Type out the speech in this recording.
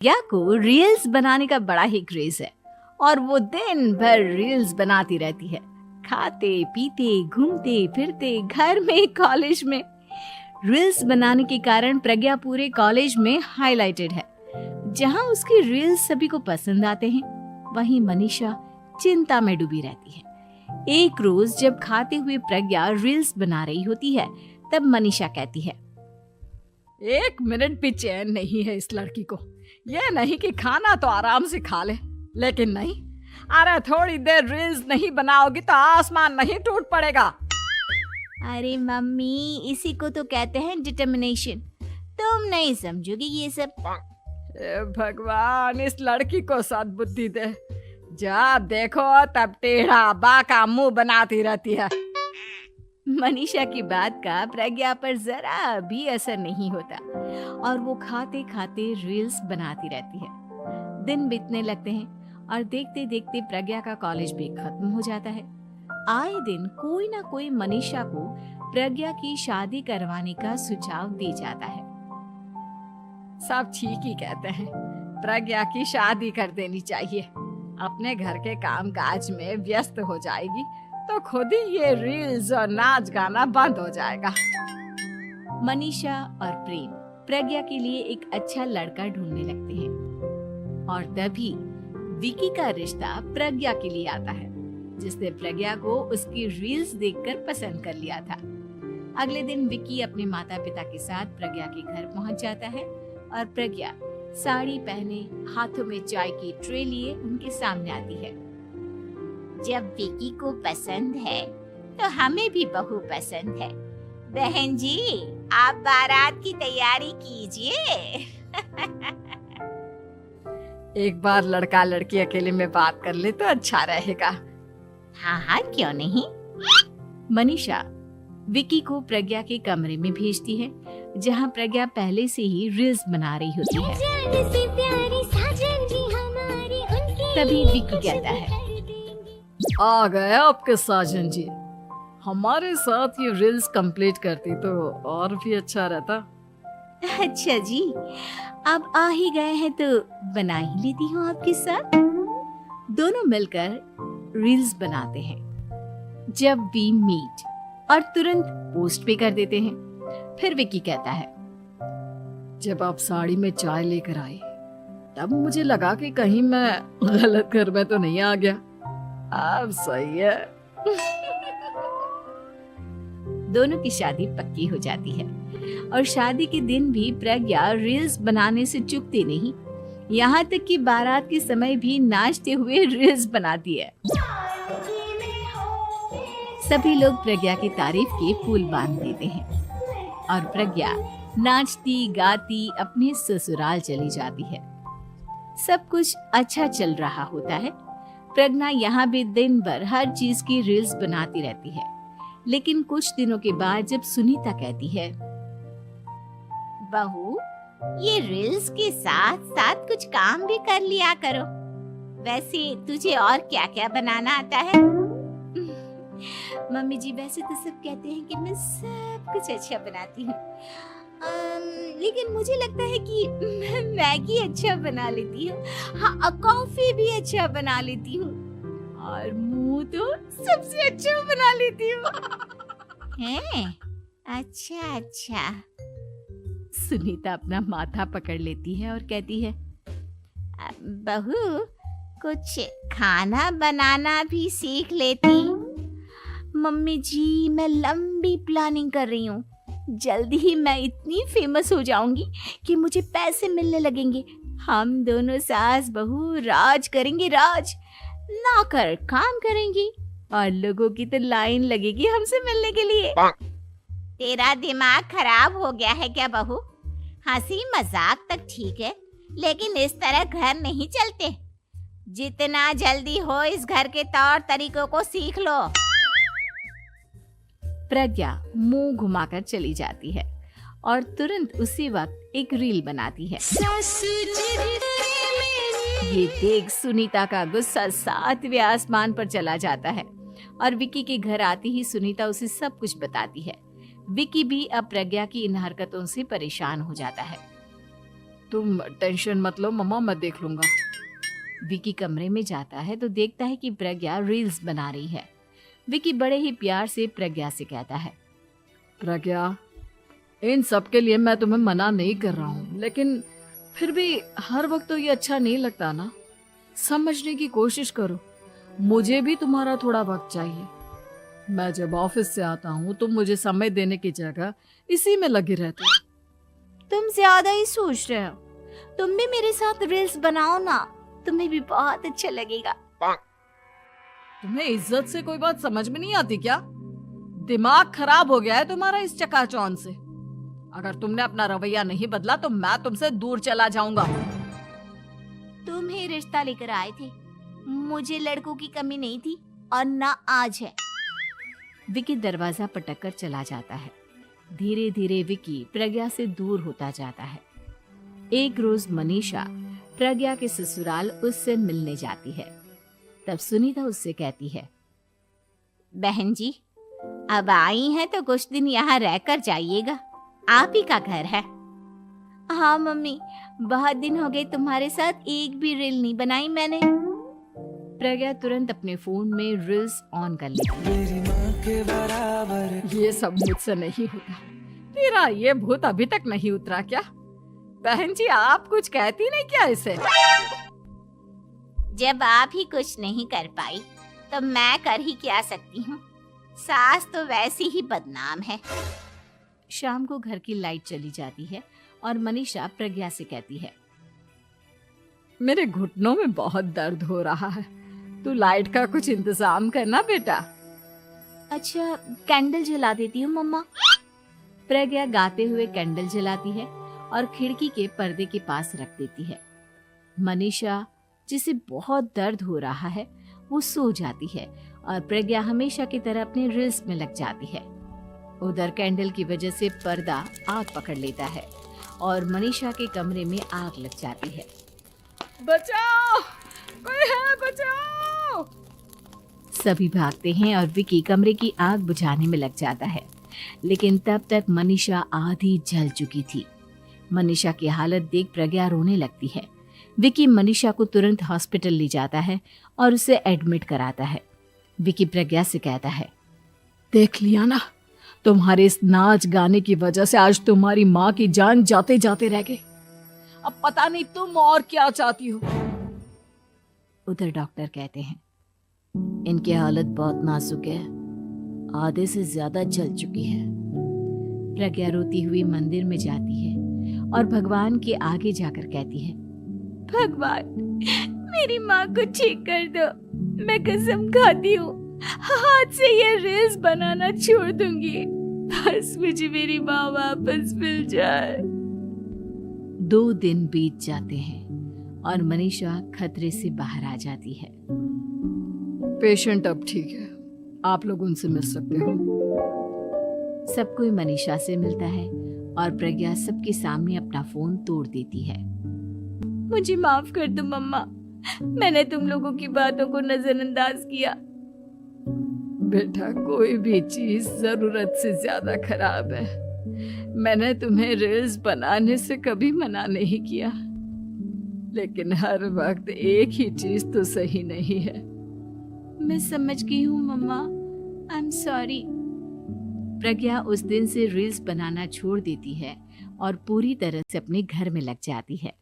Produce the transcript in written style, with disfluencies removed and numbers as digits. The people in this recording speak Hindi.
प्रज्ञा को रील्स बनाने का बड़ा ही क्रेज है और वो दिन भर रील्स बनाती रहती है। खाते पीते घूमते फिरते घर में कॉलेज में रील्स बनाने के कारण प्रज्ञा पूरे कॉलेज में हाईलाइटेड है। जहां उसकी रील्स सभी को पसंद आते हैं, वहीं मनीषा चिंता में डूबी रहती है। एक रोज जब खाते हुए प्रज्ञा रील्स बना रही होती है, तब मनीषा कहती है, 1 मिनट भी चैन नहीं है इस लड़की को। ये नहीं कि खाना तो आराम से खा ले, लेकिन नहीं, अरे थोड़ी देर रील्स नहीं बनाओगी तो आसमान नहीं टूट पड़ेगा। अरे मम्मी, इसी को तो कहते हैं डिटर्मिनेशन। तुम नहीं समझोगी ये सब। भगवान, इस लड़की को सद्बुद्धि दे। जब देखो तब टेढ़ा बाका मुंह बनाती रहती है। मनीषा की बात का प्रज्ञा पर जरा भी असर नहीं होता और वो खाते खाते रील्स बनाती रहती है। दिन बीतने लगते हैं और देखते देखते प्रज्ञा का कॉलेज भी खत्म हो जाता है। आए दिन कोई ना कोई मनीषा को प्रज्ञा की शादी करवाने का सुझाव दे जाता है। सब ठीक ही कहते हैं, प्रज्ञा की शादी कर देनी चाहिए। अपने घर के काम काज में व्यस्त हो जाएगी तो खुद ही ये रील्स और नाच गाना बंद हो जाएगा। मनीषा और प्रेम प्रज्ञा के लिए एक अच्छा लड़का ढूंढने लगते हैं और तभी विकी का रिश्ता प्रज्ञा के लिए आता है, जिसने प्रज्ञा को उसकी रील्स देखकर पसंद कर लिया था। अगले दिन विकी अपने माता पिता के साथ प्रज्ञा के घर पहुंच जाता है और प्रज्ञा साड़ी पहने हाथों में चाय की ट्रे लिए उनके सामने आती है। जब विकी को पसंद है तो हमें भी बहू पसंद है। बहन जी, आप बारात की तैयारी कीजिए। एक बार लड़का लड़की अकेले में बात कर ले तो अच्छा रहेगा। हाँ, क्यों नहीं। मनीषा विकी को प्रज्ञा के कमरे में भेजती है, जहां प्रज्ञा पहले से ही रील्स बना रही होती है। तभी विकी कहता है, आ गए आपके साजन जी। हमारे साथ ये रील्स कंप्लीट करती तो और भी अच्छा रहता। अच्छा जी, अब आ ही गए हैं तो बना ही लेती हूँ आपके साथ। दोनों मिलकर रील्स बनाते हैं। जब वी मीट और तुरंत पोस्ट भी कर देते हैं। फिर विकी कहता है, जब आप साड़ी में चाय लेकर आई तब मुझे लगा कि कहीं मैं गलत घर में तो नहीं आ गया। अब सही है। दोनों की शादी पक्की हो जाती है और शादी के दिन भी प्रज्ञा रील्स बनाने से चूकती नहीं। यहाँ तक कि बारात के समय भी नाचते हुए रील्स बनाती है। सभी लोग प्रज्ञा की तारीफ के पुल बांध देते हैं और प्रज्ञा नाचती गाती अपने ससुराल चली जाती है। सब कुछ अच्छा चल रहा होता है। प्रज्ञा यहाँ भी दिन भर हर चीज की रील्स बनाती रहती है। लेकिन कुछ दिनों के बाद जब सुनीता कहती है, बहू, ये रील्स के साथ साथ कुछ काम भी कर लिया करो। वैसे तुझे और क्या क्या बनाना आता है? मम्मी जी, वैसे तो सब कहते हैं कि मैं सब कुछ अच्छा बनाती हूँ, लेकिन मुझे लगता है कि मैं मैगी अच्छा बना लेती हूँ। हाँ, कॉफी भी अच्छा बना लेती हूँ और मुंह तो सबसे अच्छा बना लेती हूँ। हैं? अच्छा। सुनीता अपना माथा पकड़ लेती है और कहती है, बहू, कुछ खाना बनाना भी सीख लेती। मम्मी जी, मैं लंबी प्लानिंग कर रही हूँ। जल्दी ही मैं इतनी फेमस हो जाऊंगी कि मुझे पैसे मिलने लगेंगे। हम दोनों सास बहू राज करेंगे, राज। नौकर काम करेंगी और लोगों की तो लाइन लगेगी हमसे मिलने के लिए। तेरा दिमाग खराब हो गया है क्या बहू? हंसी मजाक तक ठीक है, लेकिन इस तरह घर नहीं चलते। जितना जल्दी हो इस घर के तौर तरीकों को सीख लो। प्रज्ञा मुंह घुमाकर चली जाती है और तुरंत उसी वक्त एक रील बनाती है। ये देख सुनीता का गुस्सा 7वें आसमान पर चला जाता है और विकी के घर आती ही सुनीता उसे सब कुछ बताती है। विकी भी अब प्रज्ञा की इन हरकतों से परेशान हो जाता है। तुम टेंशन मत लो मम्मा, मैं देख लूंगा। विकी कमरे में जाता है तो देखता है कि प्रज्ञा रील्स बना रही है। विकी बड़े ही प्यार से प्रज्ञा से कहता है, प्रज्ञा, इन सब के लिए मैं तुम्हें मना नहीं कर रहा हूँ, लेकिन फिर भी हर वक्त तो ये अच्छा नहीं लगता ना। समझने की कोशिश करो, मुझे भी तुम्हारा थोड़ा वक्त चाहिए। मैं जब ऑफिस से आता हूँ तो मुझे समय देने की जगह इसी में लगी रहती है। तुम ज्यादा ही सोच रहे हो, तुम भी मेरे साथ रील्स बनाओ ना, तुम्हें भी बहुत अच्छा लगेगा। तुम्हें इज्जत से कोई बात समझ में नहीं आती क्या? दिमाग खराब हो गया है तुम्हारा इस चकाचौंध से। अगर तुमने अपना रवैया नहीं बदला तो मैं तुमसे दूर चला जाऊंगा। तुम ही रिश्ता लेकर आए थे, मुझे लड़कों की कमी नहीं थी और ना आज है। विकी दरवाजा पटक कर चला जाता है। धीरे धीरे विकी प्रज्ञा से दूर होता जाता है। एक रोज मनीषा प्रज्ञा के ससुराल उससे मिलने जाती है। तब सुनीता उससे कहती है, बहन जी, अब आई हैं तो कुछ दिन यहाँ रहकर जाइएगा, आप ही का घर है। हाँ मम्मी, बहुत दिन हो गए तुम्हारे साथ एक भी रील नहीं बनाई मैंने। प्रज्ञा तुरंत अपने फोन में रील्स ऑन कर लेती है। ये सब मुझसे नहीं होगा। तेरा ये भूत अभी तक नहीं उतरा क्या? बहन जी, आप कुछ कहती नहीं क्या इसे? जब आप ही कुछ नहीं कर पाई तो मैं कर ही क्या सकती हूँ। सास तो वैसी ही बदनाम है। शाम को घर की लाइट चली जाती है और मनीषा प्रज्ञा से कहती है, मेरे घुटनों में बहुत दर्द हो रहा है, तू लाइट का कुछ इंतजाम करना बेटा। अच्छा, कैंडल जला देती हूँ मम्मा। प्रज्ञा गाते हुए कैंडल जलाती है और खिड़की के पर्दे के पास रख देती है। मनीषा, जिसे बहुत दर्द हो रहा है, वो सो जाती है और प्रज्ञा हमेशा की तरह अपने रील्स में लग जाती है। उधर कैंडल की वजह से पर्दा आग पकड़ लेता है और मनीषा के कमरे में आग लग जाती है। बचाओ, कोई है, बचाओ। सभी भागते हैं और विकी कमरे की आग बुझाने में लग जाता है, लेकिन तब तक मनीषा आधी जल चुकी थी। मनीषा की हालत देख प्रज्ञा रोने लगती है। विकी मनीषा को तुरंत हॉस्पिटल ले जाता है और उसे एडमिट कराता है। विकी प्रज्ञा से कहता है, देख लिया ना, तुम्हारे इस नाच गाने की वजह से आज तुम्हारी माँ की जान जाते जाते रह गई। अब पता नहीं तुम और क्या चाहती हो। उधर डॉक्टर कहते हैं, इनकी हालत बहुत नाजुक है, आधे से ज्यादा जल चुकी है। प्रज्ञा रोती हुई मंदिर में जाती है और भगवान के आगे जाकर कहती है, भगवान, मेरी माँ को ठीक कर दो। मैं कसम खाती हूँ, हाथ से ये रील्स बनाना छोड़ दूंगी, बस मुझे मेरी माँ वापस मिल जाए। 2 दिन बीत जाते हैं और मनीषा खतरे से बाहर आ जाती है। पेशेंट अब ठीक है, आप लोग उनसे मिल सकते हो। सब कोई मनीषा से मिलता है और प्रज्ञा सबके सामने अपना फोन तोड़ देती है। मुझे माफ कर दो मम्मा, मैंने तुम लोगों की बातों को नजरअंदाज किया। बेटा, कोई भी चीज जरूरत से ज्यादा खराब है। मैंने तुम्हें रील्स बनाने से कभी मना नहीं किया, लेकिन हर वक्त एक ही चीज तो सही नहीं है। मैं समझ गई हूँ मम्मा, आई एम सॉरी। प्रज्ञा उस दिन से रील्स बनाना छोड़ देती है और पूरी तरह से अपने घर में लग जाती है।